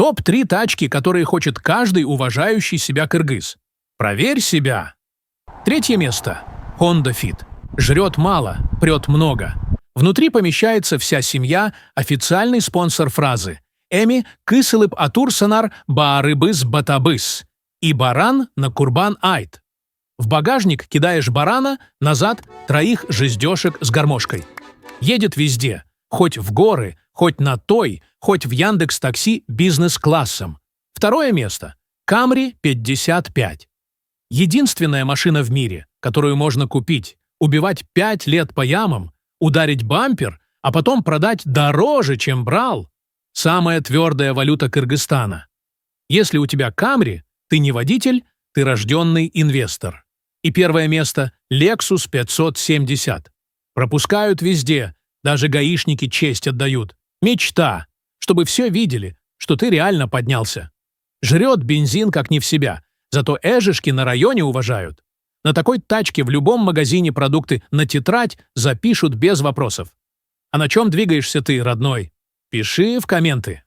Топ-3 тачки, которые хочет каждый уважающий себя кыргыз. Проверь себя. Третье место. Honda Fit. Жрет мало, прет много. Внутри помещается вся семья, официальный спонсор фразы «Эми кысылып атурсанар баарыбыз батабыз» и «Баран на Курбан Айт». В багажник кидаешь барана, назад троих жездешек с гармошкой. Едет везде, хоть в горы, хоть на той, хоть в Яндекс.Такси бизнес-классом. Второе место. Camry 55. Единственная машина в мире, которую можно купить, убивать 5 лет по ямам, ударить бампер, а потом продать дороже, чем брал. Самая твердая валюта Кыргызстана. Если у тебя Camry, ты не водитель, ты рожденный инвестор. И первое место – Lexus 570. Пропускают везде, даже гаишники честь отдают. Мечта, чтобы все видели, что ты реально поднялся. Жрет бензин как не в себя, зато эжишки на районе уважают. На такой тачке в любом магазине продукты на тетрадь запишут без вопросов. А на чем двигаешься ты, родной? Пиши в комменты.